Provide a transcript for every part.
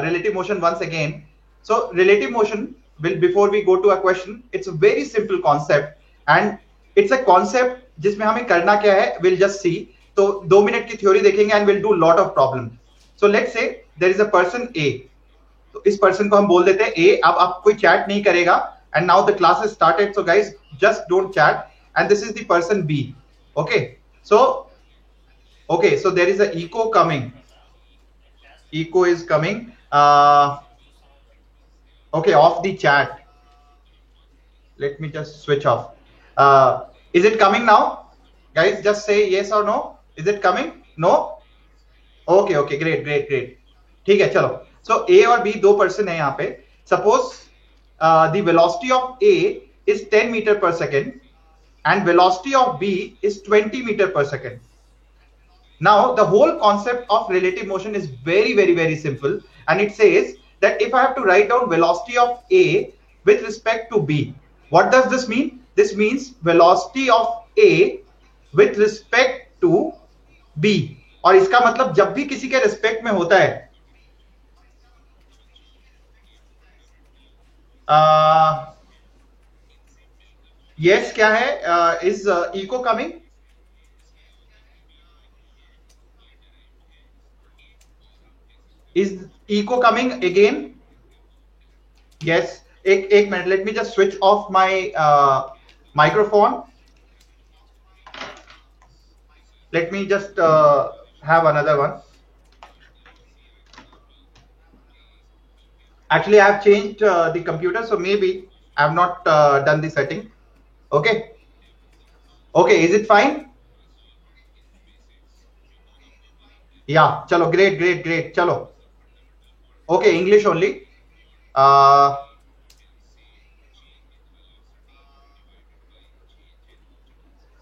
relative motion once again. So relative motion will, before we go to a question, it's a very simple concept and it's a concept जिसमें हमें करना क्या है, we'll just see. तो 2 minute की theory देखेंगे and we'll do lot of problem. So let's say there is a person A. तो इस पर्सन को हम बोल देते हैं A. अब कोई चैट नहीं करेगा and now the class has started. So guys, just don't chat. And this is the person B. Okay. So there is a echo coming. Echo is coming. Okay, off the chat. Let me just switch off. Is it coming now? Guys, just say yes or no. Is it coming? No? Okay, great. ठीक है, चलो. So A और B दो person है यहाँ पे. Suppose the velocity of A is 10 meter per second and velocity of B is 20 meter per second. Now the whole concept of relative motion is very simple, and it says that if I have to write down velocity of A with respect to B, what does this mean? This means velocity of A with respect to B. और इसका मतलब जब भी किसी के respect में होता है, yes क्या है, is echo coming? Is echo coming again? Yes. एक minute, let me just switch off my microphone. Let me just have another one. Actually, I have changed the computer, so maybe I have not done the setting. Okay, is it fine? Yeah, chalo, great, chalo. Okay, English only.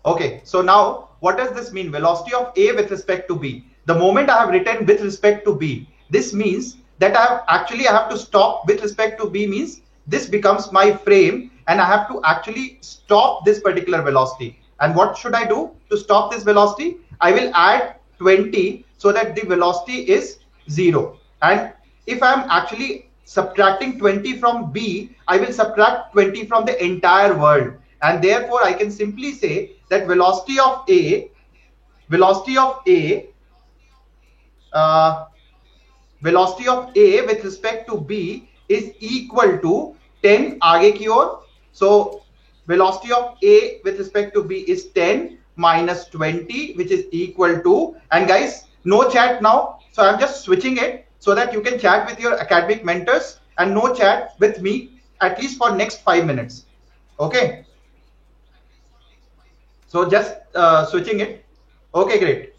Okay, so now what does this mean? Velocity of A with respect to B. The moment I have written with respect to B, this means that I have to stop with respect to B, means this becomes my frame and I have to actually stop this particular velocity. And what should I do to stop this velocity? I will add 20 so that the velocity is 0. And if I am actually subtracting 20 from B, I will subtract 20 from the entire world. And therefore I can simply say that velocity of A with respect to B is equal to 10 आगे की ओर. So velocity of A with respect to B is 10 minus 20, which is equal to, and guys, no chat now. So I'm just switching it so that you can chat with your academic mentors and no chat with me at least for next 5 minutes. Okay. So just switching it. Okay, great.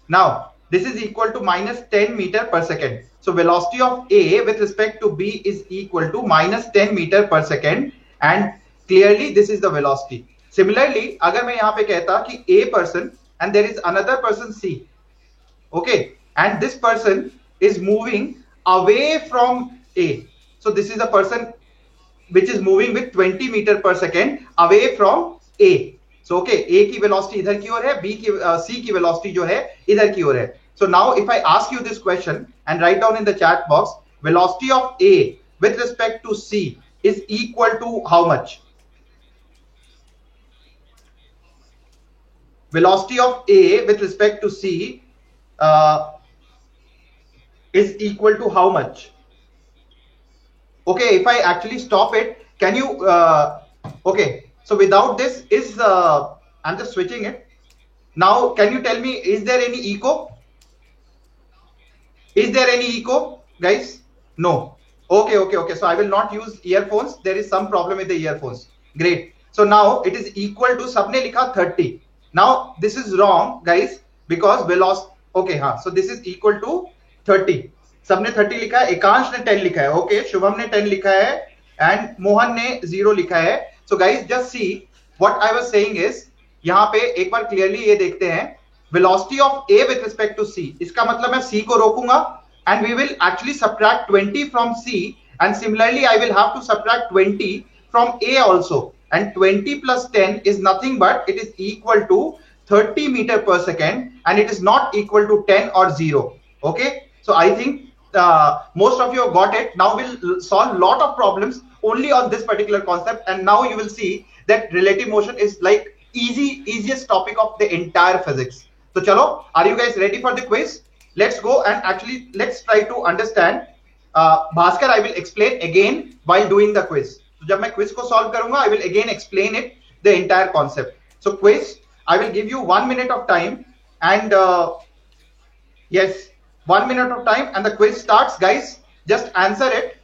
Now this is equal to minus 10 meter per second. So velocity of A with respect to B is equal to minus 10 meter per second, and clearly this is the velocity. Similarly, अगर मैं यहाँ पे कहता कि A person and there is another person C, okay, and this person is moving away from A. So this is a person which is moving with 20 meter per second away from A. So okay, A की velocity इधर की ओर है, B की C की velocity जो है इधर की ओर है. So now if I ask you this question and write down in the chat box, velocity of A with respect to C is equal to how much? Velocity of A with respect to C is equal to how much? Okay, if I actually stop it, can you okay, so without this is I'm just switching it. Now can you tell me, is there any echo? Is there any echo, guys? No. Okay. So I will not use earphones. There is some problem with the earphones. Great. So now it is equal to, सबने लिखा 30. Now this is wrong, guys, because velocity. Okay, हाँ. So this is equal to 30. सबने 30 लिखा है, एकांश ने 10 लिखा है. Okay, Shubham ने 10 लिखा है, and मोहन ने 0 लिखा है. So guys, just see what I was saying is, यहाँ पे एक बार clearly ये देखते हैं. Velocity of A with respect to C. इसका मतलब मैं C को रोकूंगा and we will actually subtract 20 from C, and similarly I will have to subtract 20 from A also, and 20 plus 10 is nothing but it is equal to 30 meter per second, and it is not equal to 10 or 0. Okay, so I think most of you got it. Now we'll solve a lot of problems only on this particular concept, and now you will see that relative motion is like easiest topic of the entire physics. So chalo, are you guys ready for the quiz? Let's go and actually let's try to understand. Bhaskar, I will explain again while doing the quiz. So जब मैं quiz को solve करूंगा, I will again explain it, the entire concept. So quiz, I will give you 1 minute of time, and yes, 1 minute of time, and the quiz starts, guys. Just answer it.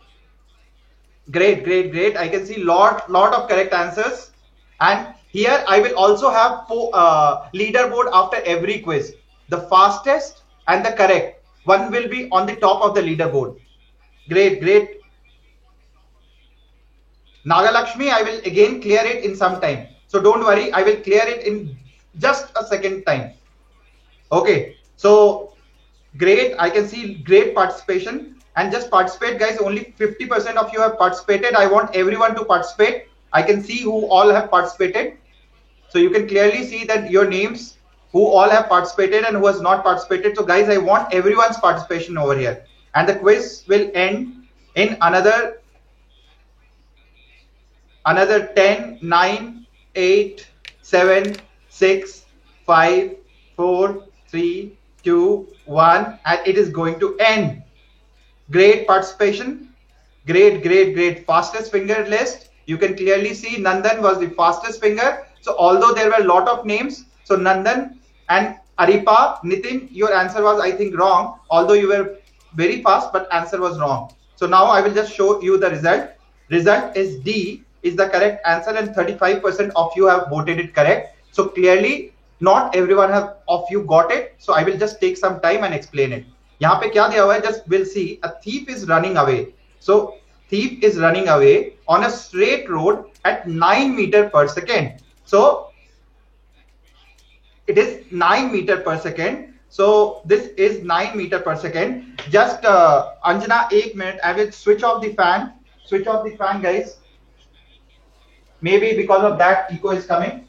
Great, great, great. I can see lot of correct answers, and here I will also have leaderboard after every quiz. The fastest and the correct one will be on the top of the leaderboard. Great, great. Nagalakshmi, I will again clear it in some time. So don't worry, I will clear it in just a second time. Okay, so great. I can see great participation, and just participate, guys. Only 50% of you have participated. I want everyone to participate. I can see who all have participated. So you can clearly see that your names, who all have participated and who has not participated. So guys, I want everyone's participation over here. And the quiz will end in another 10, 9, 8, 7, 6, 5, 4, 3, 2, 1, and it is going to end. Great participation. Great, great, great. Fastest finger list. You can clearly see Nandan was the fastest finger. So although there were a lot of names, so Nandan and Aripa, Nitin, your answer was, I think, wrong. Although you were very fast, but answer was wrong. So now I will just show you the result. Result is D is the correct answer, and 35% of you have voted it correct. So clearly not everyone of you got it. So I will just take some time and explain it. यहाँ पे क्या दिया हुआ है? Just we'll see. A thief is running away. So thief is running away on a straight road at 9 meters per second. So it is 9 meters per second. So this is 9 meters per second. Just Anjana, 1 minute. I will switch off the fan. Switch off the fan, guys. Maybe because of that, echo is coming.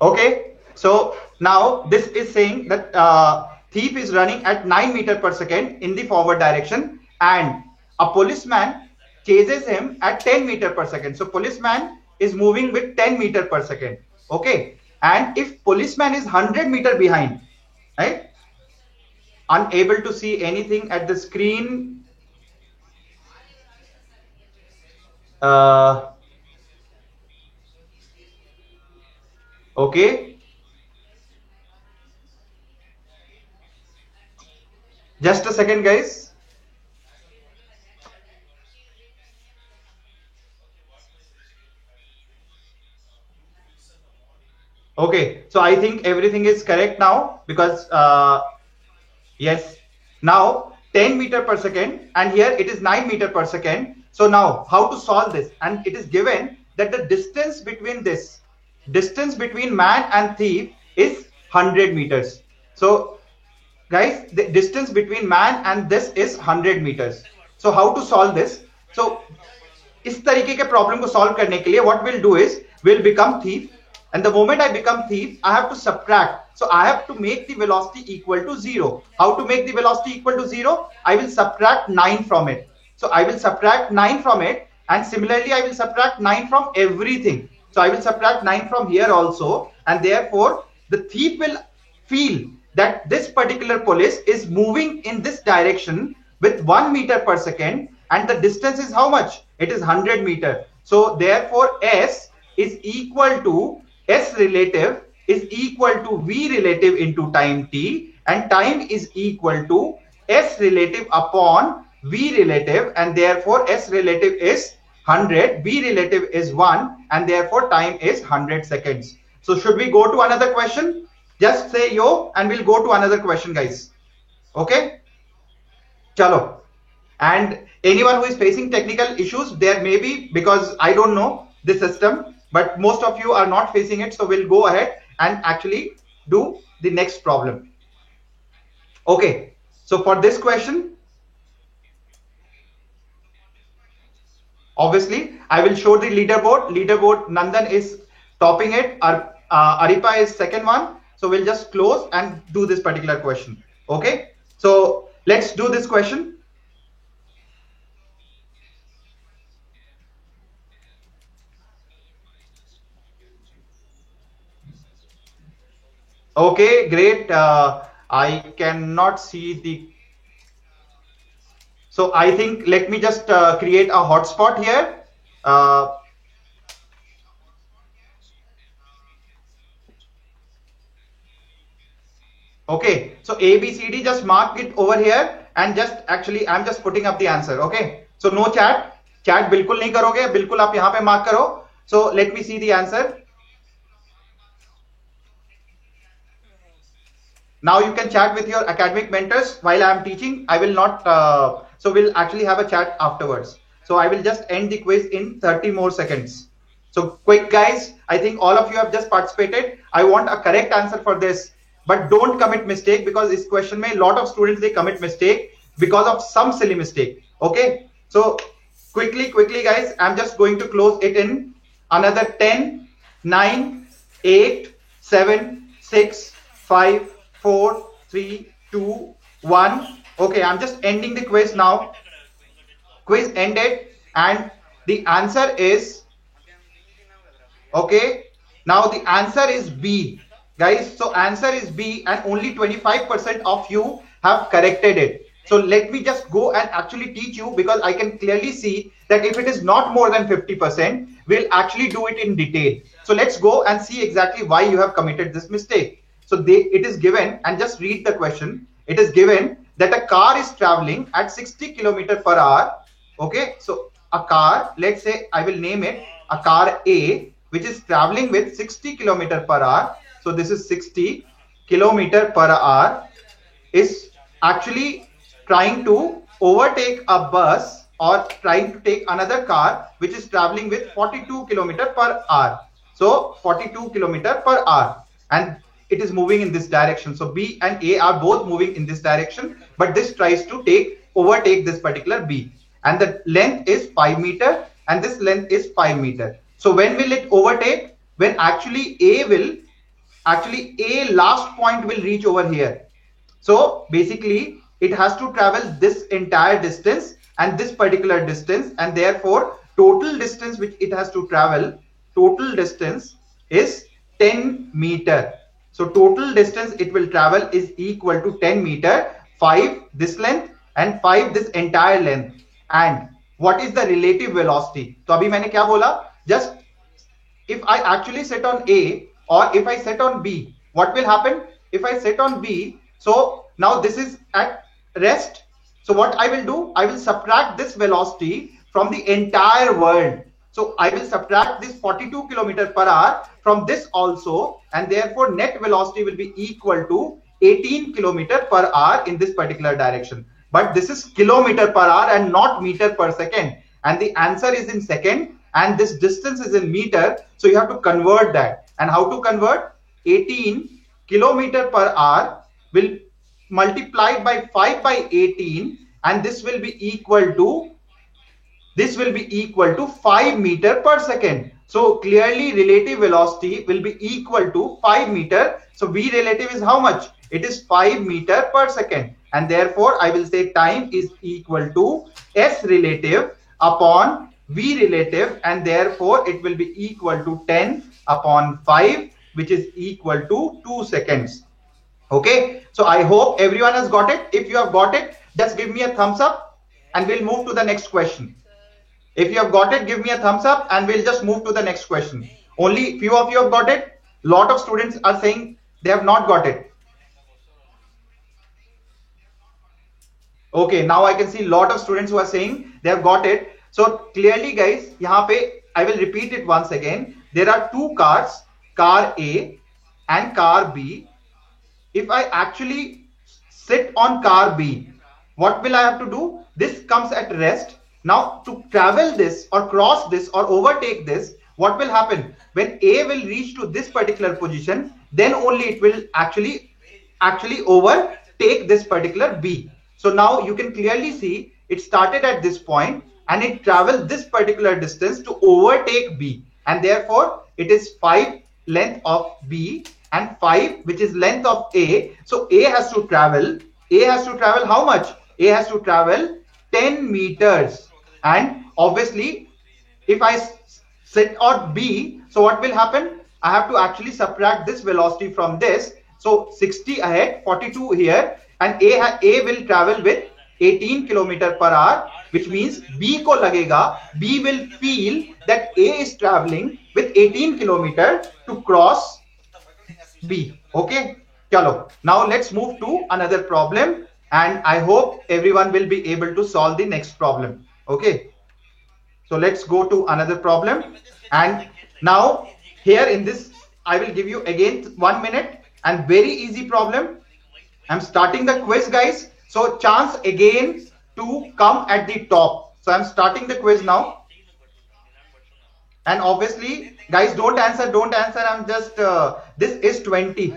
Okay, so now this is saying that thief is running at 9 meters per second in the forward direction, and a policeman chases him at 10 meters per second. So policeman is moving with 10 meters per second. Okay, and if policeman is 100 meters behind, right, unable to see anything at the screen. Okay, just a second, guys. Okay, so I think everything is correct now, because yes, now 10 meters per second, and here it is 9 meters per second. So now how to solve this? And it is given that the distance between man and thief is 100 meters. So guys, the distance between man and this is 100 meters. So how to solve this? So इस तरीके के problem को solve करने के लिए what we'll do is we'll become thief, and the moment I become thief, I have to subtract. So I have to make the velocity equal to 0. How to make the velocity equal to 0? I will subtract 9 from it. So I will subtract 9 from it, and similarly I will subtract 9 from everything. So I will subtract 9 from here also, and therefore the thief will feel that this particular police is moving in this direction with 1 meter per second, and the distance is how much? It is 100 meter. So therefore S is equal to S relative is equal to V relative into time t, and time is equal to S relative upon V relative, and therefore S relative is 100, V relative is 1, and therefore time is 100 seconds. So should we go to another question? Just say yo, and we'll go to another question, guys. Okay? Chalo. And anyone who is facing technical issues, there may be, because I don't know the system, but most of you are not facing it. So we'll go ahead and actually do the next problem. Okay. So for this question, Obviously, I will show the leaderboard. Nandan is topping it. Aripa is second one. So we'll just close and do this particular question. Okay. So let's do this question. Okay, great. I cannot see the. So I think let me just create a hotspot here. Okay, so A, B, C, D, just mark it over here and just actually I'm just putting up the answer. Okay, so no chat बिल्कुल नहीं करोगे, बिल्कुल आप यहाँ पे mark करो. So let me see the answer. Now you can chat with your academic mentors while I am teaching. I will not, so we'll actually have a chat afterwards. So I will just end the quiz in 30 more seconds. So quick guys, I think all of you have just participated. I want a correct answer for this, but don't commit mistake because this question may a lot of students, they commit mistake because of some silly mistake. Okay. So quickly guys, I'm just going to close it in another 10, 9, 8, 7, 6, 5, 4, 3, 2, 1. Okay, I'm just ending the quiz now. Quiz ended and the answer is, okay, now the answer is B. Guys, so answer is B and only 25% of you have corrected it. So let me just go and actually teach you because I can clearly see that if it is not more than 50%, we'll actually do it in detail. So let's go and see exactly why you have committed this mistake. So it is given, and just read the question. It is given that a car is traveling at 60 km per hour. Okay, so a car, let's say I will name it a car A, which is traveling with 60 km per hour. So this is 60 km per hour is actually trying to overtake a bus or trying to take another car which is traveling with 42 km per hour. So 42 km per hour, and it is moving in this direction. So B and A are both moving in this direction, but this tries to overtake this particular B, and the length is 5 meter and this length is 5 meter. So when will it overtake? When actually A last point will reach over here. So basically it has to travel this entire distance and this particular distance, and therefore total distance which it has to travel, total distance is 10 meter. So total distance it will travel is equal to 10 meter, 5 this length and 5 this entire length. And what is the relative velocity? So abhi maine kya bola? Just if I actually set on A or if I set on B, what will happen? If I set on B, so now this is at rest. So what I will do? I will subtract this velocity from the entire world. So I will subtract this 42 km per hour from this also, and therefore net velocity will be equal to 18 km per hour in this particular direction. But this is kilometer per hour and not meter per second. And the answer is in second and this distance is in meter. So you have to convert that. And how to convert? 18 km per hour will multiplied by 5 by 18, and this will be equal to 5 meter per second. So clearly relative velocity will be equal to 5 meter. So V relative is how much? It is 5 meter per second, and therefore I will say time is equal to S relative upon V relative, and therefore it will be equal to 10 upon 5, which is equal to 2 seconds. Okay, so I hope everyone has got it. If you have got it, just give me a thumbs up and we'll move to the next question. If you have got it, give me a thumbs up and we'll just move to the next question. Only few of you have got it. Lot of students are saying they have not got it. Okay, now I can see a lot of students who are saying they have got it. So clearly guys, yahan pe I will repeat it once again. There are two cars, car A and car B. If I actually sit on car B, what will I have to do? This comes at rest. Now to travel this or cross this or overtake this, what will happen? When A will reach to this particular position, then only it will actually overtake this particular B. So now you can clearly see it started at this point and it travels this particular distance to overtake B, and therefore it is 5 length of B and 5 which is length of A. So A has to travel how much? A has to travel 10 meters, and obviously if I sit on B, so what will happen? I have to actually subtract this velocity from this. So 60 ahead, 42 here, and A will travel with 18 kilometer per hour, which means B ko lagega, B will feel that A is traveling with 18 kilometer to cross B. Okay, chalo. Now let's move to another problem, and I hope everyone will be able to solve the next problem. Okay, so let's go to another problem, and now here in this I will give you again 1 minute, and very easy problem. I'm starting the quiz, guys, so chance again to come at the top. So I'm starting the quiz now, and obviously guys don't answer, I'm just this is 20.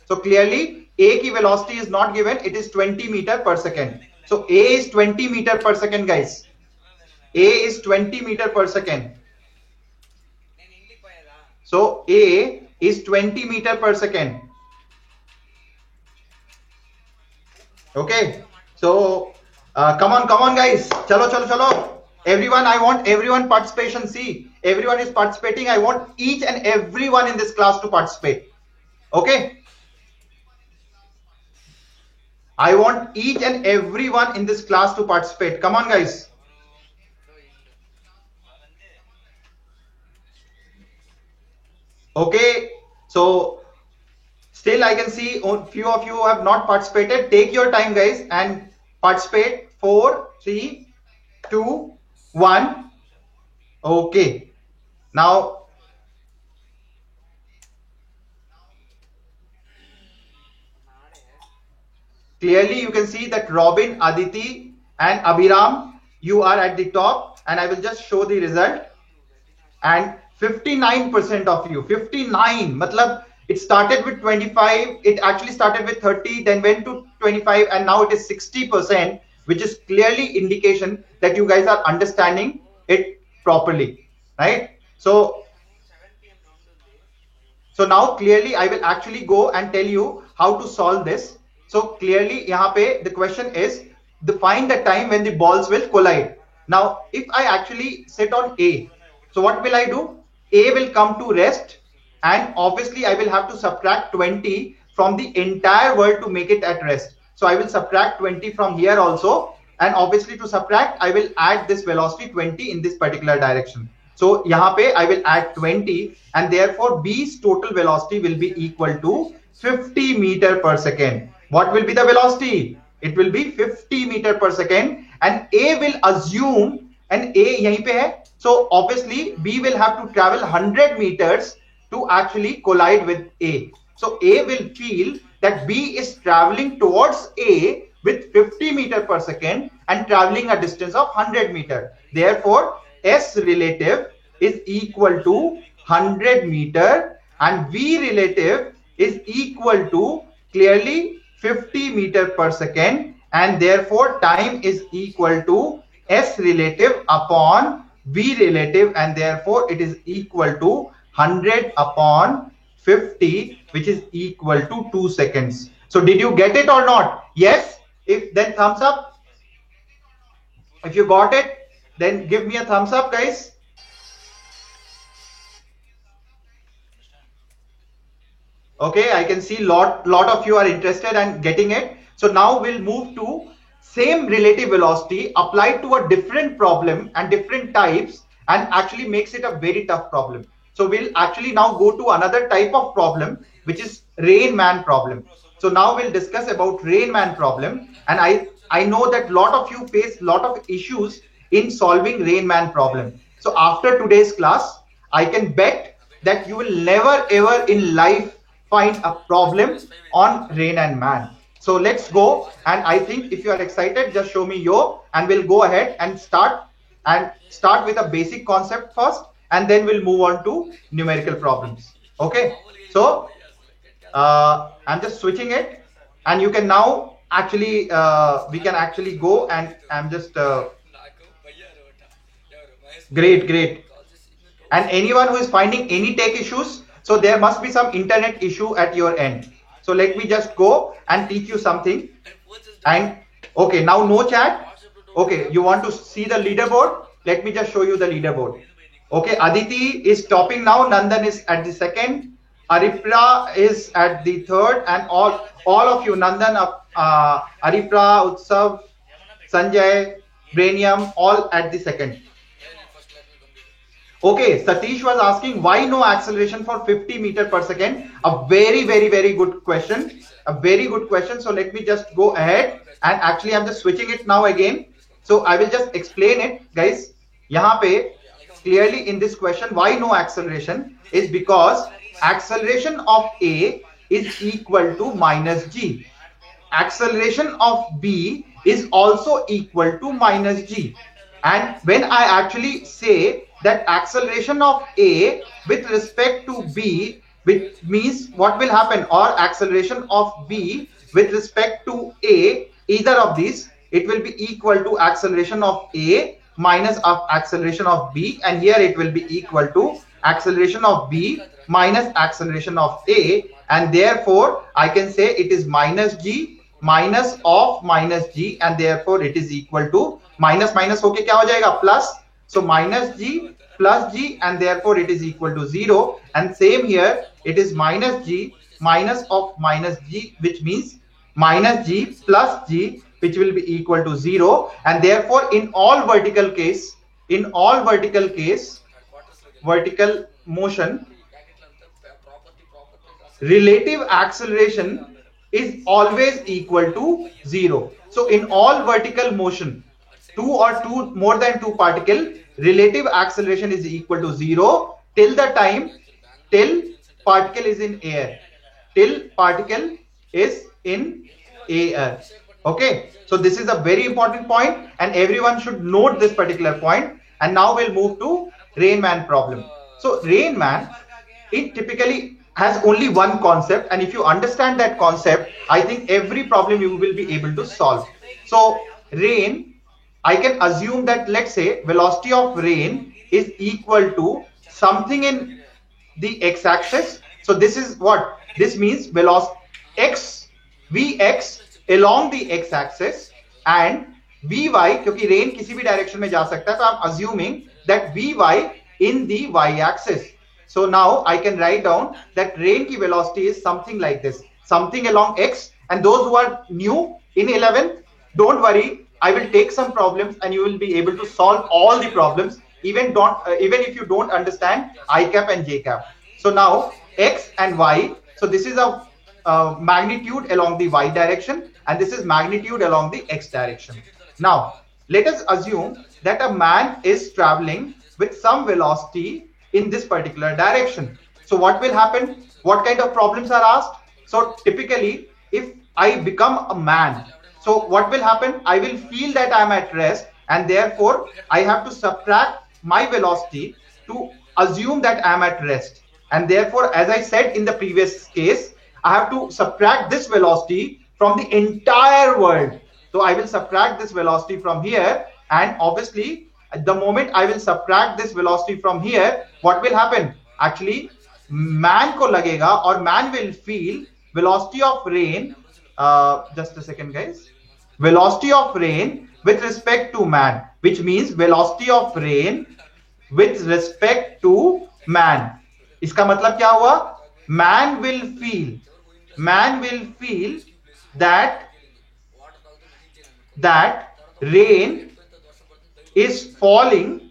So clearly A ki velocity is not given, it is 20 meter per second. So A is 20 meter per second, guys. A is 20 meter per second. So A is 20 meter per second. Okay, so come on guys, chalo. Everyone, I want everyone participation. See, everyone is participating. I want each and everyone in this class to participate. Okay, I want each and everyone in this class to participate. Come on, guys. Okay, so still I can see a few of you have not participated. Take your time, guys, and participate. 4, 3, 2, 1. Okay, now clearly you can see that Robin, Aditi and Abhiram, you are at the top, and I will just show the result. And 59% of you, 59, matlab it started with 25, it actually started with 30, then went to 25, and now it is 60%, which is clearly indication that you guys are understanding it properly, right? So now clearly I will actually go and tell you how to solve this. So clearly yahan pe the question is, find the time when the balls will collide. Now if I actually sit on A, so what will I do? A will come to rest, and obviously I will have to subtract 20 from the entire world to make it at rest. So I will subtract 20 from here also, and obviously to subtract I will add this velocity 20 in this particular direction. So yahan pe I will add 20, and therefore B's total velocity will be equal to 50 meter per second. What will be the velocity? It will be 50 meter per second, and A will assume, and A yahin pe hai, so obviously B will have to travel 100 meters to actually collide with A. So A will feel that B is traveling towards A with 50 meter per second and traveling a distance of 100 meter. Therefore, S relative is equal to 100 meter, and V relative is equal to clearly 50 meter per second, and therefore time is equal to S relative upon V relative, and therefore it is equal to 100 upon 50, which is equal to 2 seconds. So did you get it or not? Yes? If then thumbs up. If you got it, then give me a thumbs up, guys. Okay, I can see lot of you are interested and getting it. So now we'll move to same relative velocity applied to a different problem and different types, and actually makes it a very tough problem. So we'll actually now go to another type of problem, which is Rain Man problem. So now we'll discuss about Rain Man problem, and I know that lot of you face lot of issues in solving Rain Man problem. So after today's class, I can bet that you will never ever in life find a problem on Rain and Man. So let's go, and I think if you are excited, just show me yo, and we'll go ahead and start with a basic concept first, and then we'll move on to numerical problems. Okay, so I'm just switching it, and you can now actually we can actually go, and I'm just Great, great. And anyone who is finding any tech issues, so there must be some internet issue at your end. So let me just go and teach you something. And okay, now no chat. Okay, you want to see the leaderboard? Let me just show you the leaderboard. Okay, Aditi is topping now. Nandan is at the second. Aripra is at the third, and all of you, Nandan, Aripra, Utsav, Sanjay, Brainium, all at the second. Okay, Satish was asking why no acceleration for 50 meter per second. A very, very, very good question. A very good question. So let me just go ahead, and actually I'm just switching it now again. So I will just explain it, guys. Yahan pe clearly in this question, why no acceleration is because acceleration of A is equal to minus G. Acceleration of B is also equal to minus G. And when I actually say that acceleration of A with respect to B, which means what will happen, or acceleration of B with respect to A, either of these, it will be equal to acceleration of A minus of acceleration of B, and here it will be equal to acceleration of B minus acceleration of A, and therefore I can say it is minus G minus of minus G, and therefore it is equal to minus minus होके क्या हो जाएगा, plus. So minus G plus G, and therefore it is equal to 0. And same here, it is minus G minus of minus G, which means minus G plus G, which will be equal to 0. And therefore in all vertical case, vertical motion, relative acceleration is always equal to 0. So in all vertical motion, more than two particle, relative acceleration is equal to 0 till particle is in air. Okay, so this is a very important point, and everyone should note this particular point. And now we'll move to Rain Man problem. So Rain Man, it typically has only one concept, and if you understand that concept, I think every problem you will be able to solve. So rain, I can assume that, let's say, velocity of rain is equal to something in the x-axis. So this is what this means: velocity x, vx along the x-axis, and vy, क्योंकि rain किसी भी direction में जा सकता है, so I'm assuming that vy in the y-axis. So now I can write down that rain ki velocity is something like this, something along x. And those who are new in 11, don't worry, I will take some problems and you will be able to solve all the problems, even if you don't understand I cap and j cap. So now x and y, so this is a magnitude along the y direction, and this is magnitude along the x direction. Now let us assume that a man is traveling with some velocity in this particular direction. So what will happen? What kind of problems are asked? So typically, if I become a man, so what will happen? I will feel that I am at rest, and therefore I have to subtract my velocity to assume that I am at rest. And therefore, as I said in the previous case, I have to subtract this velocity from the entire world. So I will subtract this velocity from here, and obviously at the moment I will subtract this velocity from here, what will happen? Actually, man ko lagega, or man will feel velocity of rain, just a second guys, velocity of rain with respect to man, which means velocity of rain with respect to man. इसका मतलब क्या हुआ? Man will feel that rain is falling.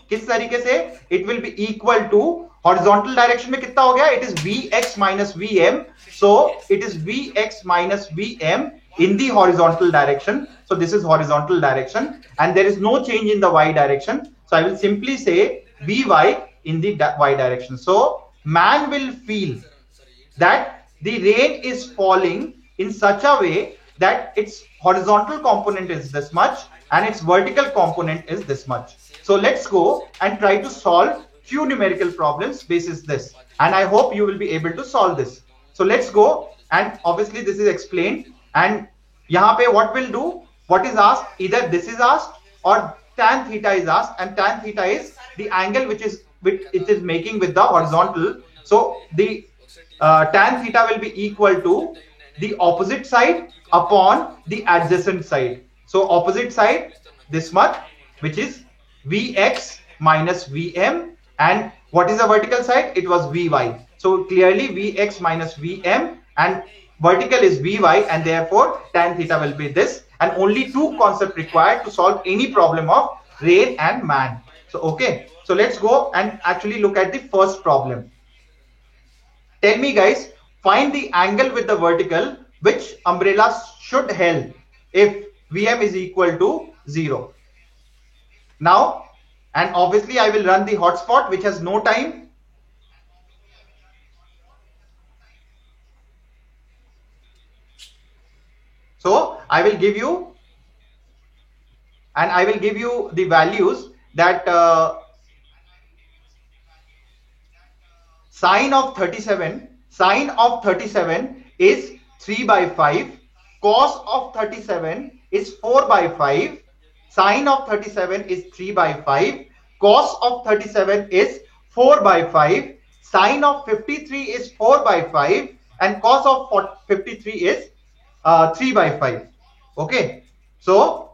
किस तरीके से? It will be equal to horizontal direction में कितना हो गया? It is Vx minus Vm. So it is Vx minus Vm in the horizontal direction. So this is horizontal direction, and there is no change in the y direction. So I will simply say Vy in the y direction. So man will feel that the rain is falling in such a way that its horizontal component is this much and its vertical component is this much. So let's go and try to solve few numerical problems basis this, and I hope you will be able to solve this. So let's go, and obviously this is explained, and यहाँ पे what will do, what is asked, either this is asked or tan theta is asked, and tan theta is the angle which it is making with the horizontal. So the tan theta will be equal to the opposite side upon the adjacent side. So opposite side, this much, which is Vx minus Vm, and what is the vertical side? It was Vy. So clearly Vx minus Vm, and vertical is Vy, and therefore tan theta will be this. And only two concepts required to solve any problem of rain and man. So okay, so let's go and actually look at the first problem. Tell me guys, find the angle with the vertical which umbrella should help if Vm is equal to 0. Now, and obviously I will run the hotspot which has no time. So I will give you, and I will give you the values that sine of 37 is 3/5, cos of 37 is 4/5, sine of 37 is 3/5, cos of 37 is 4/5, sine of 53 is 4/5, and cos of 53 is 3/5. Okay, so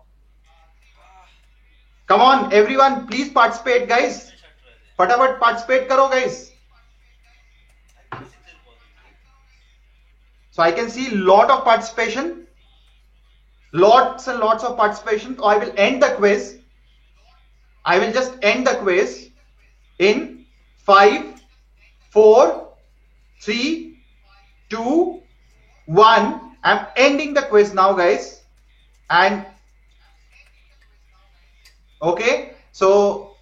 come on everyone, please participate guys. Fatapat participate karo guys. So I can see lot of participation, lots and lots of participation. So I will end the quiz. I will just end the quiz in 5, 4, 3, 2, 1. I'm ending the quiz now guys. And okay, so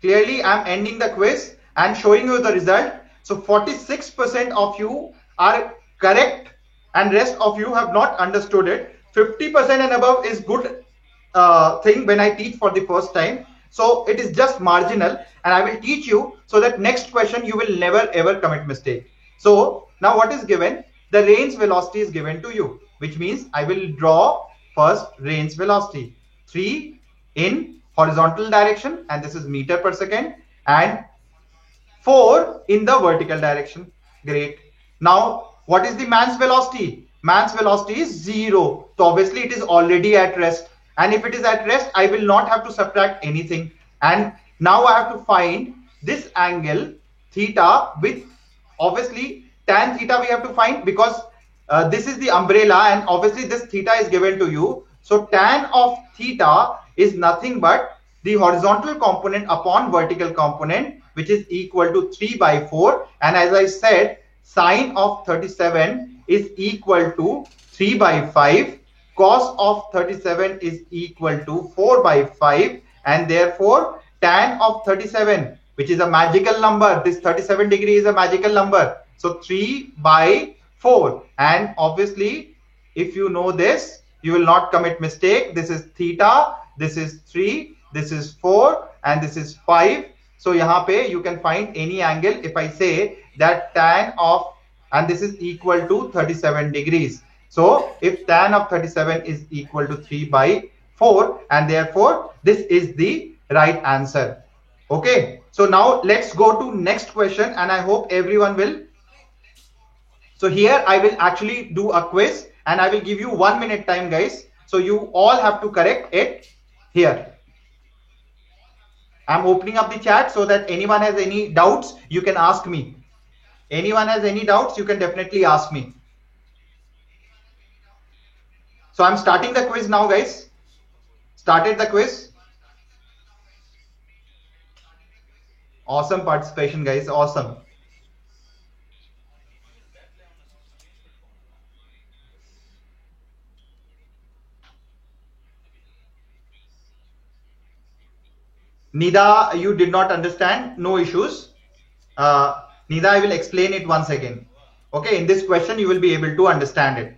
clearly I'm ending the quiz and showing you the result. So 46% of you are correct and rest of you have not understood it. 50% and above is good thing when I teach for the first time. So it is just marginal, and I will teach you so that next question you will never ever commit mistake. So now what is given? The rain's velocity is given to you, which means I will draw first rain's velocity 3 in horizontal direction, and this is meter per second, and 4 in the vertical direction. Great. Now what is the man's velocity? Man's velocity is 0. So obviously it is already at rest, and if it is at rest I will not have to subtract anything. And now I have to find this angle theta with, obviously tan theta we have to find, because this is the umbrella and obviously this theta is given to you. So tan of theta is nothing but the horizontal component upon vertical component, which is equal to 3/4. And as I said, sine of 37 is equal to 3/5, cos of 37 is equal to 4/5, and therefore tan of 37, which is a magical number, this 37 degree is a magical number, so 3/4. And obviously if you know this, you will not commit mistake. This is theta, this is 3, this is 4, and this is 5. So yahan pe you can find any angle. If I say that tan of, and this is equal to 37 degrees. So if tan of 37 is equal to 3/4, and therefore this is the right answer. Okay, so now let's go to next question, and I hope everyone will. So here I will actually do a quiz, and I will give you 1 minute time guys. So you all have to correct it here. I'm opening up the chat so that anyone has any doubts, you can ask me. Anyone has any doubts, you can definitely ask me. So I'm starting the quiz now guys. Started the quiz. Awesome participation guys, awesome. Nida, you did not understand, no issues. Nida, I will explain it once again. Okay, in this question you will be able to understand it.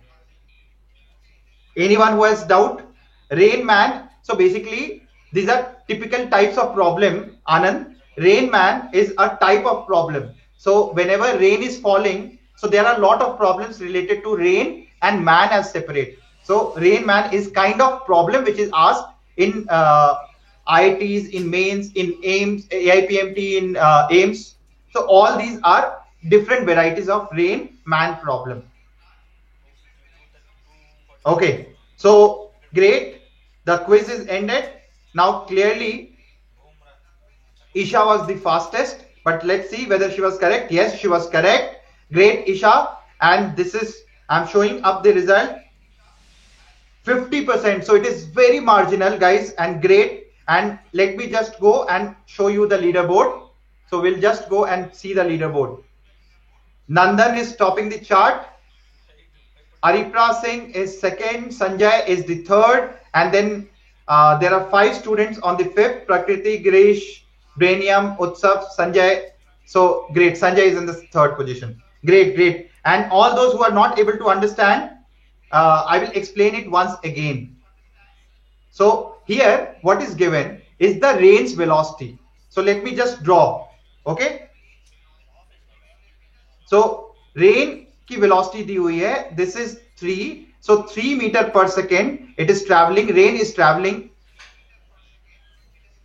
Anyone who has doubt? Rain man. So basically these are typical types of problem, Anand. Rain man is a type of problem. So whenever rain is falling, so there are a lot of problems related to rain and man as separate. So rain man is kind of problem which is asked in IITs, in mains, in AIMS, AIPMT, in AIMS. So all these are different varieties of rain-man problem. Okay, so great. The quiz is ended. Now clearly Isha was the fastest, but let's see whether she was correct. Yes, she was correct. Great, Isha. And this is, I'm showing up the result. 50%. So it is very marginal, guys, and great. And let me just go and show you the leaderboard. So we'll just go and see the leaderboard. Nandan is topping the chart. Aripra Singh is second. Sanjay is the third. And then there are 5 students on the 5th. Prakriti, Girish, Brainium, Utsav, Sanjay. So great. Sanjay is in the 3rd position. Great, great. And all those who are not able to understand, I will explain it once again. So here what is given is the rain's velocity. So let me just draw. Okay. So rain की velocity दी हुई है. This is 3. So 3 meter per second. It is traveling. Rain is traveling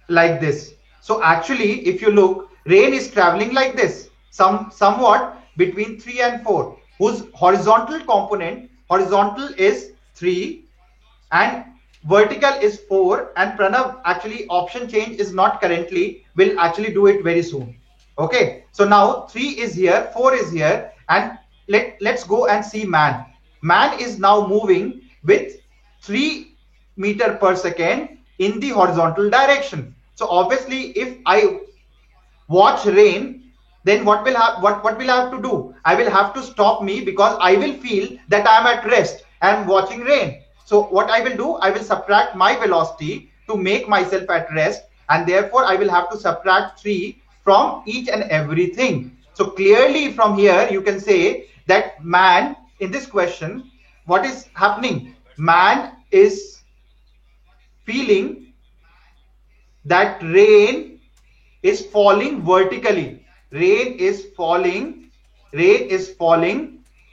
like this. So actually, if you look, rain is traveling like this, somewhat between 3 and 4, whose horizontal component, horizontal is 3 and vertical is 4. And Pranav, actually option change is not currently, will actually do it very soon. Okay, so now 3 is here, 4 is here, and let's go and see man. Man is now moving with 3 meter per second in the horizontal direction. So obviously, if I watch rain, then what will I have to do? I will have to stop me, because I will feel that I am at rest and watching rain. So what I will do, I will subtract my velocity to make myself at rest, and therefore I will have to subtract 3 from each and everything. So clearly from here you can say that man, in this question, what is happening? Man is feeling that rain is falling vertically. Rain is falling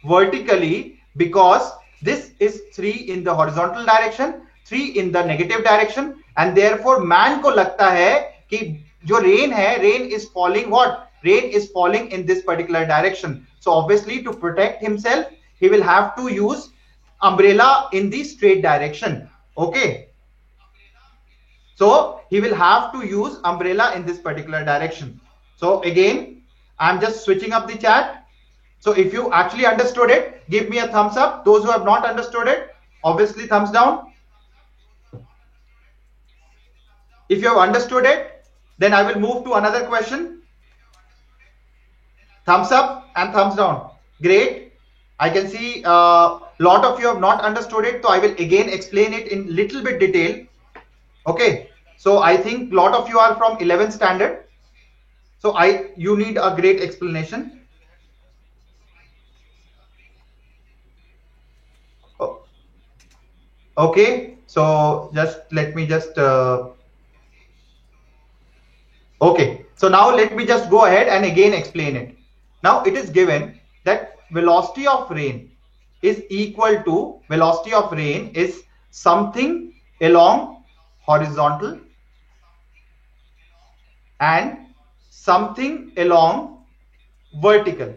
vertically, because this is 3 in the horizontal direction, 3 in the negative direction, and therefore man को लगता है कि जो rain है, rain is falling what? Rain is falling in this particular direction. So obviously, to protect himself, he will have to use umbrella in the straight direction. Okay. So he will have to use umbrella in this particular direction. So again, I'm just switching up the chat. So if you actually understood it, give me a thumbs up. Those who have not understood it, obviously thumbs down. If you have understood it, then I will move to another question. Thumbs up and thumbs down. Great. I can see a lot of you have not understood it. So I will again explain it in little bit detail. Okay, so I think a lot of you are from 11th standard. So you need a great explanation. Okay, so just let me just okay, so now let me just go ahead and again explain it. Now it is given that velocity of rain is equal to, velocity of rain is something along horizontal and something along vertical.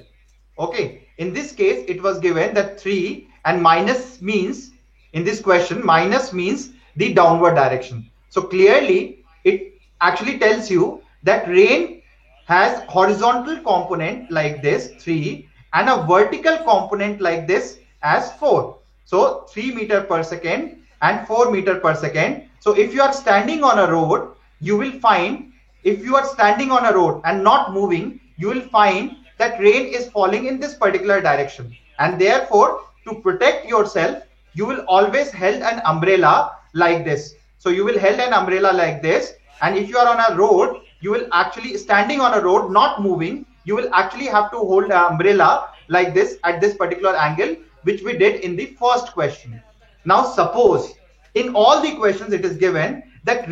Okay, in this case it was given that 3 and minus means, in this question minus means the downward direction. So clearly it actually tells you that rain has horizontal component like this 3 and a vertical component like this as 4. So 3 meter per second and 4 meter per second. So if you are standing on a road, you will find, if you are standing on a road and not moving, you will find that rain is falling in this particular direction. And therefore, to protect yourself, you will always held an umbrella like this. So you will held an umbrella like this. And if you are on a road, you will actually, standing on a road, not moving, you will actually have to hold an umbrella like this at this particular angle, which we did in the first question. Now suppose in all the questions it is given that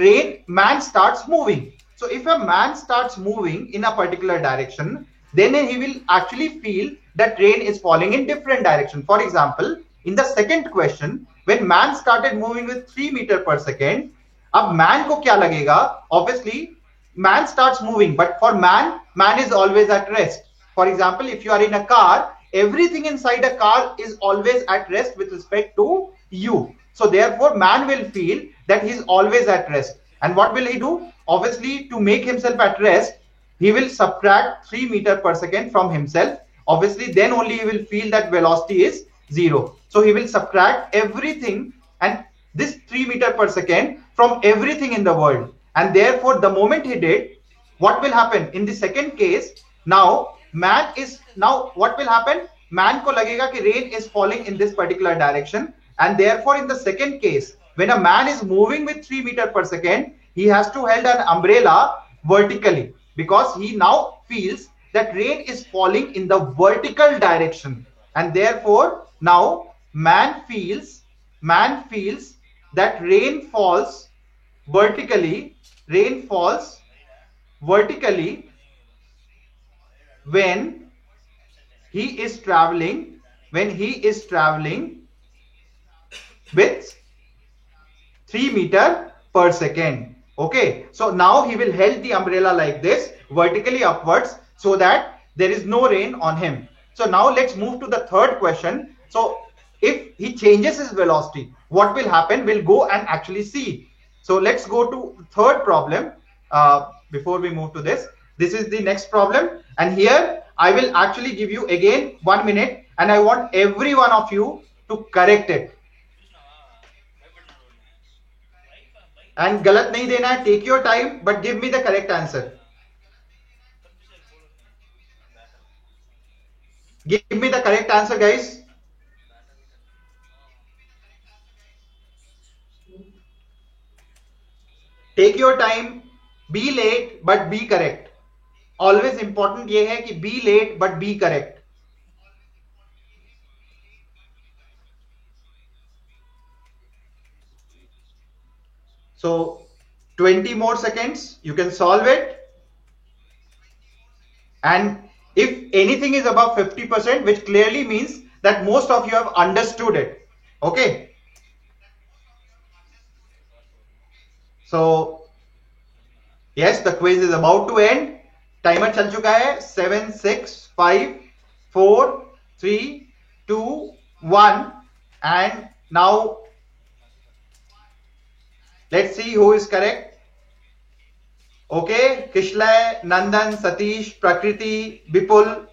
man starts moving. So if a man starts moving in a particular direction, then he will actually feel that rain is falling in different direction. For example, in the second question, when man started moving with 3 meter per second, अब man को क्या लगेगा, obviously man starts moving, but for man is always at rest. For example, if you are in a car, everything inside a car is always at rest with respect to you. So therefore man will feel that he is always at rest. And what will he do? Obviously, to make himself at rest, he will subtract 3 meter per second from himself. Obviously, then only he will feel that velocity is 0. So he will subtract everything and this 3 meter per second from everything in the world. And therefore, the moment he did, what will happen in the second case? Now what will happen? Man ko lagega ki rain is falling in this particular direction, and therefore in the second case, when a man is moving with 3 meter per second, he has to hold an umbrella vertically, because he now feels that rain is falling in the vertical direction, and therefore now man feels that rain falls vertically when he is traveling with 3 meter per second. Okay, so now he will hold the umbrella like this vertically upwards so that there is no rain on him. So now let's move to the third question. So if he changes his velocity, what will happen? We'll go and actually see. So let's go to third problem. Before we move to this is the next problem, and here I will actually give you again 1 minute, and I want every one of you to correct it. And galat nahi dena hai, take your time, but give me the correct answer. Give me the correct answer, guys. Take your time, be late but be correct. Always important ये है कि be late but be correct. So 20 more seconds, you can solve it. And if anything is above 50%, which clearly means that most of you have understood it. Okay. So yes, the quiz is about to end. Timer चल चुका है. 7, 6, 5, 4, 3, 2, 1, and now let's see who is correct. Okay, Kishlay, Nandan, Satish, Prakriti, Bipul.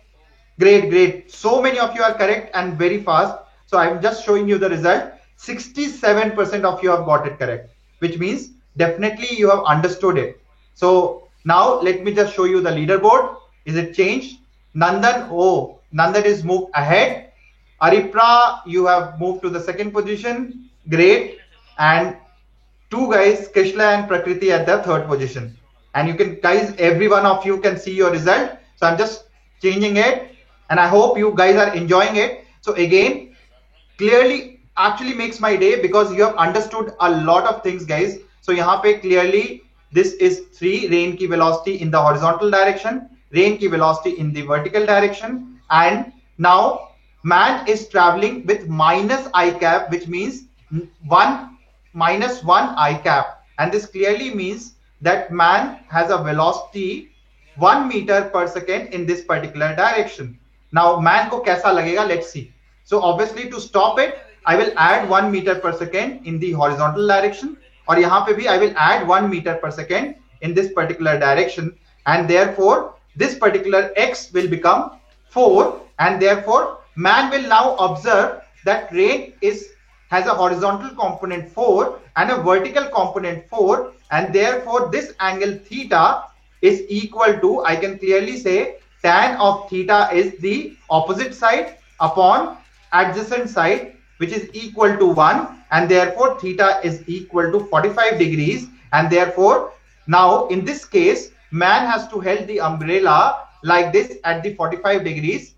Great. So many of you are correct and very fast. So I'm just showing you the result. 67% of you have got it correct, which means definitely you have understood it. So now let me just show you the leaderboard. Is it changed? Nandan is moved ahead. Aripra, you have moved to the second position. Great. And two guys, Krishna and Prakriti, at the third position. And you can, guys, every one of you can see your result. So I'm just changing it, and I hope you guys are enjoying it. So again, clearly actually makes my day because you have understood a lot of things, guys. So यहाँ पे clearly this is 3, rain की velocity in the horizontal direction, rain की velocity in the vertical direction, and now man is traveling with minus I cap, which means minus 1 I cap, and this clearly means that man has a velocity 1 meter per second in this particular direction. Now man को कैसा लगेगा? Let's see. So obviously to stop it, I will add 1 meter per second in the horizontal direction, और यहाँ पे भी I will add 1 meter per second in this particular direction, and therefore this particular x will become 4, and therefore man will now observe that rain has a horizontal component 4 and a vertical component 4, and therefore this angle theta is equal to, I can clearly say, tan of theta is the opposite side upon adjacent side, which is equal to 1, and therefore theta is equal to 45 degrees, and therefore now in this case man has to hold the umbrella like this at the 45 degrees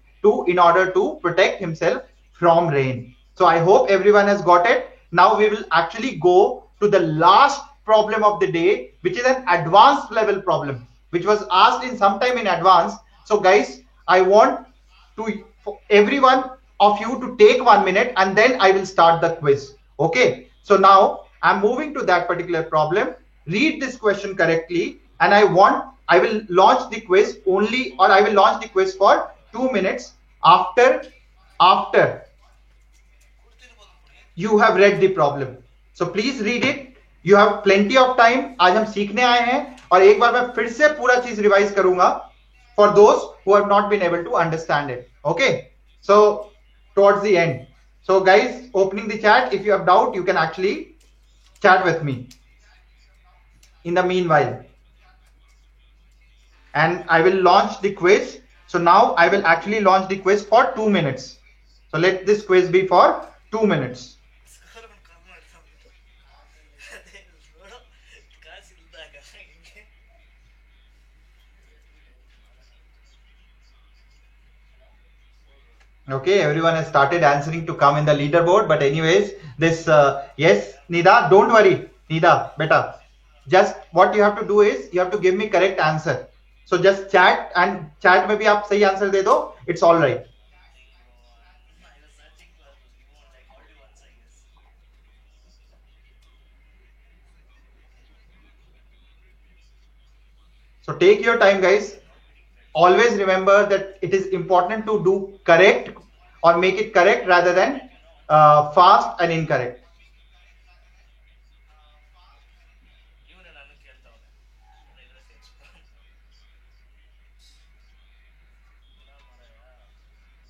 in order to protect himself from rain. So I hope everyone has got it. Now we will actually go to the last problem of the day, which is an advanced level problem, which was asked in some time in advance. So guys, I want for everyone of you to take 1 minute, and then I will start the quiz. Okay, so now I'm moving to that particular problem. Read this question correctly, and I will launch the quiz only, or I will launch the quiz for 2 minutes after you have read the problem. So please read it. You have plenty of time. आज हम सीखने आए हैं, और एक बार मैं फिर से पूरा चीज रिवाइज करूंगा for those who have not been able to understand it. Okay, so towards the end. So guys, opening the chat. If you have doubt, you can actually chat with me in the meanwhile, and I will launch the quiz. So now I will actually launch the quiz for 2 minutes. So let this quiz be for 2 minutes. Okay, everyone has started answering to come in the leaderboard. But anyways, this yes, Nida, don't worry, Nida, beta. Just what you have to do is you have to give me correct answer. So just chat, and chat में भी आप सही answer दे दो. It's all right. So take your time, guys. Always remember that it is important to do correct or make it correct rather than fast and incorrect.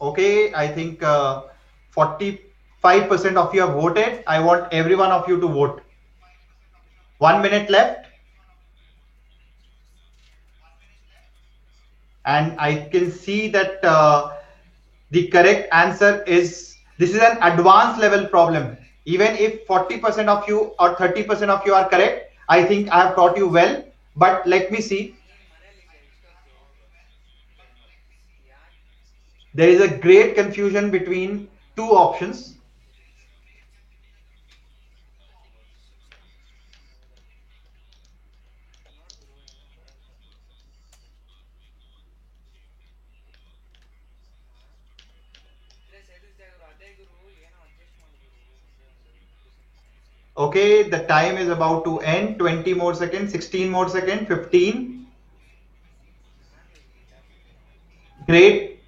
Okay, I think 45% of you have voted. I want every one of you to vote. 1 minute left. And I can see that the correct answer is, this is an advanced level problem. Even if 40% of you or 30% of you are correct, I think I have taught you well. But let me see. There is a great confusion between two options. Okay, the time is about to end. 20 more seconds, 16 more seconds, 15. Great.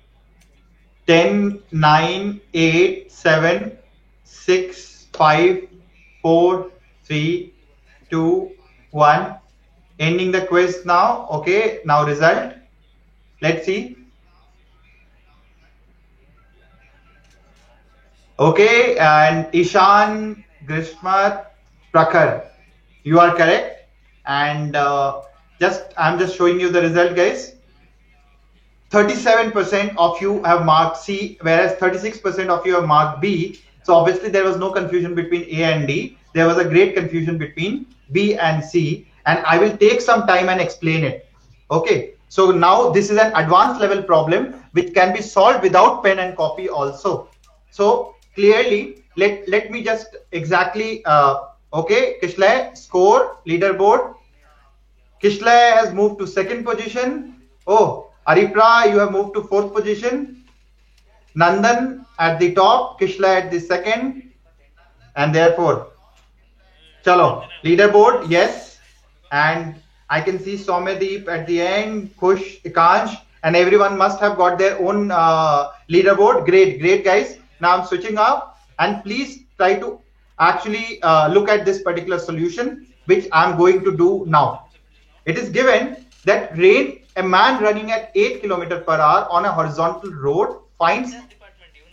10, 9, 8, 7, 6, 5, 4, 3, 2, 1. Ending the quiz now. Okay, now result. Let's see. Okay, and Ishan, Grishma, Prakhar, you are correct. And I'm just showing you the result, guys. 37% of you have marked C, whereas 36% of you have marked B. So obviously there was no confusion between A and D. There was a great confusion between B and C, and I will take some time and explain it. Okay, so now this is an advanced level problem which can be solved without pen and copy also. So clearly, let me just exactly, okay, Kishlay, score, leaderboard. Kishlay has moved to second position. Oh, Aripra, you have moved to fourth position. Nandan at the top, Kishlay at the second. And therefore, chalo, leaderboard, yes. And I can see Soumyadeep at the end, Kush, Ikansh, and everyone must have got their own leaderboard. Great, great guys. Now I'm switching up, and please try to actually look at this particular solution, which I'm going to do now. It is given that a man running at 8 km per hour on a horizontal road finds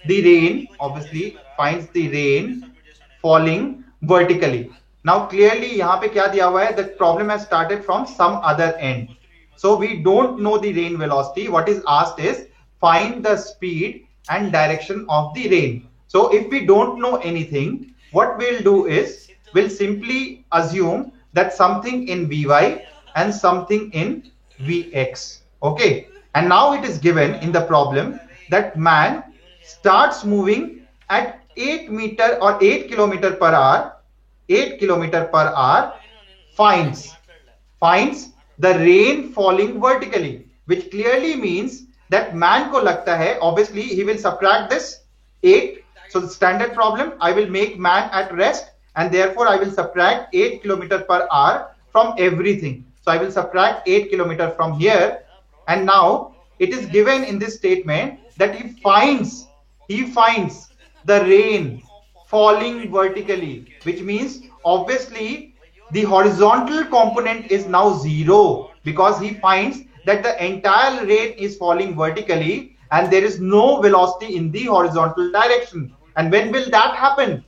the rain, obviously finds the rain falling vertically. Now clearly यहाँ पे क्या दिया हुआ है? The problem has started from some other end. So we don't know the rain velocity. What is asked is find the speed and direction of the rain. So if we don't know anything, what we'll do is we'll simply assume that something in Vy and something in Vx. Okay, and now it is given in the problem that man starts moving at 8 meter or 8 kilometer per hour, 8 kilometer per hour, finds the rain falling vertically, which clearly means that man ko lagta hai, obviously he will subtract this 8. So the standard problem, I will make man at rest and therefore I will subtract 8 kilometer per hour from everything. So I will subtract 8 kilometer from here, and now it is given in this statement that he finds the rain falling vertically, which means obviously the horizontal component is now 0, because he finds that the entire rain is falling vertically and there is no velocity in the horizontal direction. And when will that happen?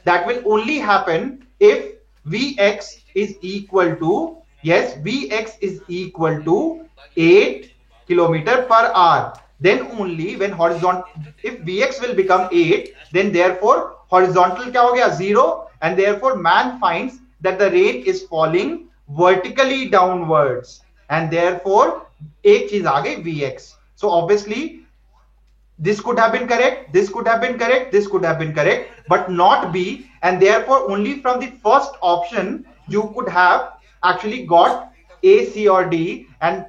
That will only happen if Vx is equal to, yes, Vx is equal to 8 kilometer per hour. Then only when horizontal, if Vx will become 8, then therefore horizontal kya ho gaya? 0, and therefore man finds that the rain is falling vertically downwards, and therefore एक चीज आ गई Vx. So obviously this could have been correct, this could have been correct, this could have been correct, but not B, and therefore only from the first option you could have actually got A, C or D, and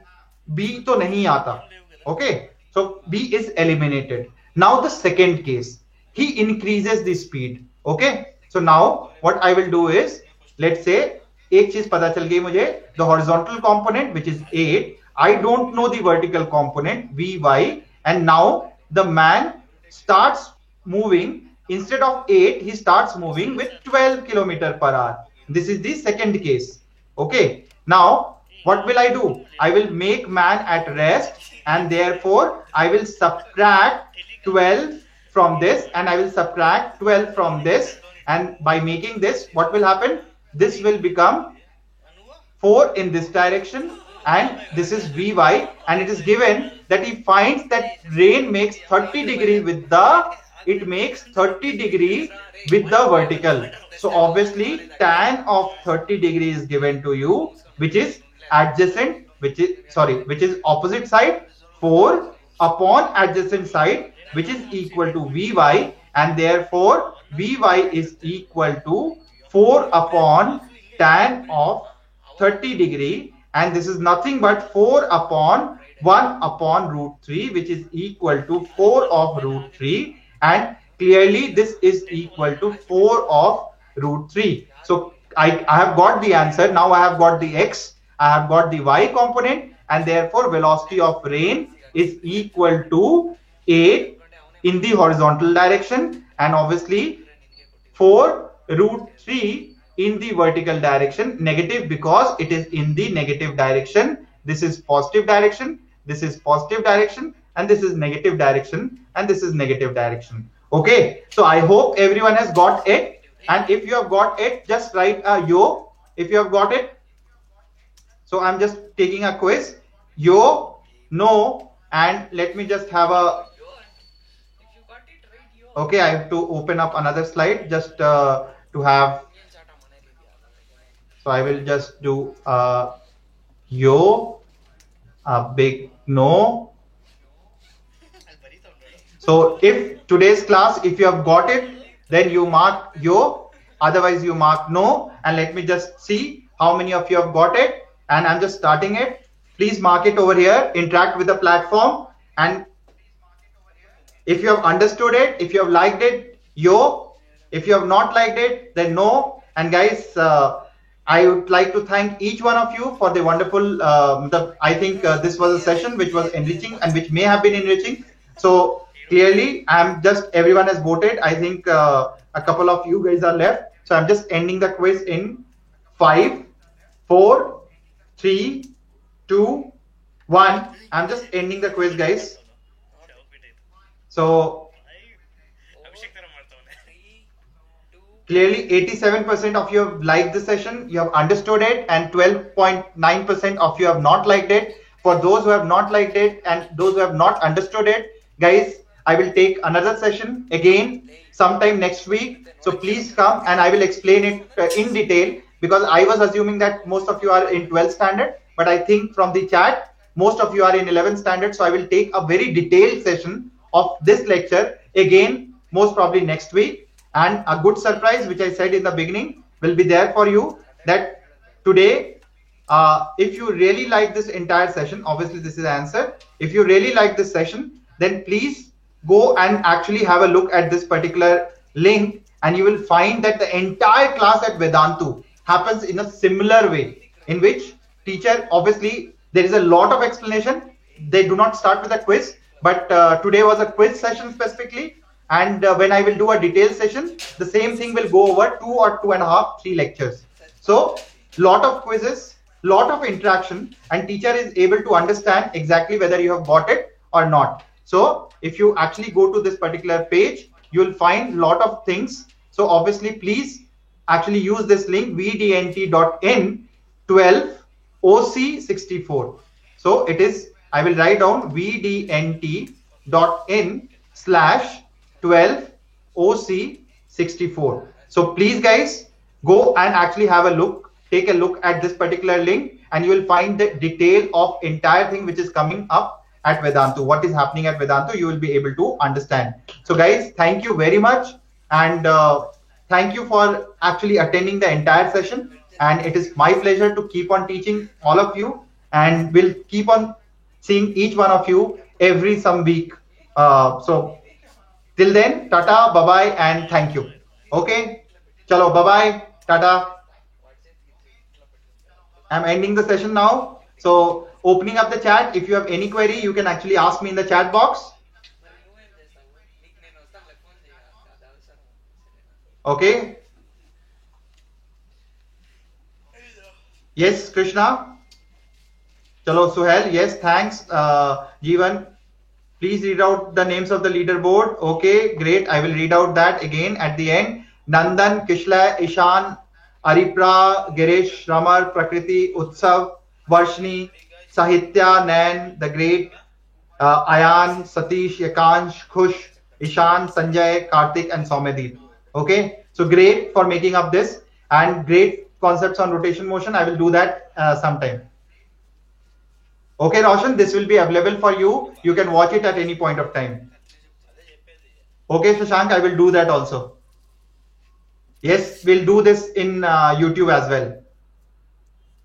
B to nahi aata. Okay, so B is eliminated. Now the second case, he increases the speed. Okay, so now what I will do is, let's say एक चीज पता चल गई मुझे, the horizontal component which is 8, I don't know the vertical component Vy, and now the man starts moving. Instead of 8, he starts moving with 12 kilometer per hour. This is the second case. Okay, now what will I do? I will make man at rest, and therefore I will subtract 12 from this, and I will subtract 12 from this, and by making this, what will happen? This will become 4 in this direction, and this is Vy, and it is given that he finds that rain makes 30 degree with the, it makes 30 degree with the vertical. So obviously tan of 30 degree is given to you, which is adjacent, which is opposite side, 4 upon adjacent side, which is equal to Vy, and therefore Vy is equal to 4 upon tan of 30 degree, and this is nothing but 4 upon 1 upon root 3, which is equal to 4 of root 3, and clearly this is equal to 4 of root 3. So I have got the answer. Now I have got the x, I have got the y component, and therefore velocity of rain is equal to 8 in the horizontal direction, and obviously 4 root 3 in the vertical direction, negative because it is in the negative direction. This is positive direction, this is positive direction, and this is negative direction, and this is negative direction. Okay, so I hope everyone has got it, and if you have got it, just write a yo if you have got it. So I'm just taking a quiz, yo, no, and let me just have a, okay, I have to open up another slide just to have, so I will just do yo, a big no. So if today's class, if you have got it, then you mark yo, otherwise you mark no, and let me just see how many of you have got it, and I'm just starting it. Please mark it over here, interact with the platform, and if you have understood it, if you have liked it, yo, if you have not liked it, then no. And guys, I would like to thank each one of you for the wonderful, I think this was a session which was enriching and which may have been enriching. So clearly, everyone has voted. I think a couple of you guys are left. So I'm just ending the quiz in 5, 4, 3, 2, 1. I'm just ending the quiz, guys. So clearly 87% of you have liked the session, you have understood it, and 12.9% of you have not liked it. For those who have not liked it and those who have not understood it, guys, I will take another session again sometime next week. So please come and I will explain it in detail, because I was assuming that most of you are in 12th standard, but I think from the chat, most of you are in 11th standard. So I will take a very detailed session of this lecture again, most probably next week. And a good surprise, which I said in the beginning, will be there for you, that today, if you really like this entire session, obviously this is the answer. If you really like this session, then please go and actually have a look at this particular link, and you will find that the entire class at Vedantu happens in a similar way, in which teacher, obviously there is a lot of explanation. They do not start with a quiz, but today was a quiz session specifically, and when I will do a detailed session, the same thing will go over 2 or 2.5, 3 lectures. So lot of quizzes, lot of interaction, and teacher is able to understand exactly whether you have got it or not. So if you actually go to this particular page, you will find lot of things. So obviously please actually use this link vdnt.in 12 OC64. So it is, I will write down vdnt.in/12 OC64. So please guys, go and actually have a look, take a look at this particular link, and you will find the detail of entire thing which is coming up at Vedantu. What is happening at Vedantu, you will be able to understand. So guys, thank you very much, and thank you for actually attending the entire session. And it is my pleasure to keep on teaching all of you, and we'll keep on seeing each one of you every some week. So till then, tata, bye bye, and thank you. Okay, chalo, bye bye, tata. I'm ending the session now. So opening up the chat. If you have any query, you can actually ask me in the chat box. Okay. Yes, Krishna. Chalo, Suhail. Yes, thanks. Jeevan, please read out the names of the leaderboard. Okay, great. I will read out that again at the end. Nandan, Kishla, Ishan, Aripra, Girish, Ramar, Prakriti, Utsav, Varshni, Sahitya, Nain, the great, Ayan, Satish, Yakansh, Khush, Ishan, Sanjay, Karthik, and Soumyadeep. Okay, so great for making up this, and great concepts on rotation motion. I will do that sometime. Okay, Roshan, this will be available for you. You can watch it at any point of time. Okay, Shashank, I will do that also. Yes, we'll do this in YouTube as well.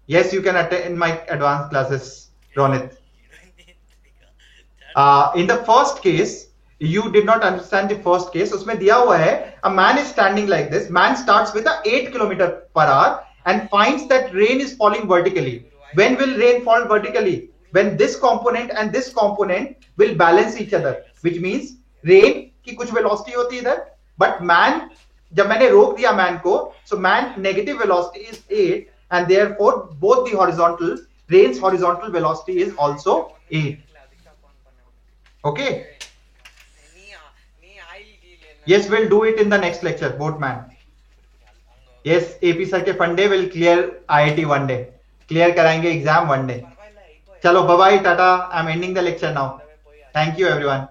Yes, you can attend my advanced classes, Ronit. In the first case, you did not understand the first case. उसमें दिया हुआ है, a man is standing like this. Man starts with a 8 km/h and finds that rain is falling vertically. When will rain fall vertically? When this component and this component will balance each other, which means rain की कुछ velocity होती है इधर, but man, जब मैंने रोक दिया man को, so man negative velocity is 8, and therefore both the horizontal, rain's horizontal velocity is also 8. Okay. Yes, we'll do it in the next lecture, boatman. Yes, AP sir के fun day will clear IIT one day. Clear कराएंगे exam one day. चलो, bye bye, tata. I'm ending the lecture now. Thank you, everyone.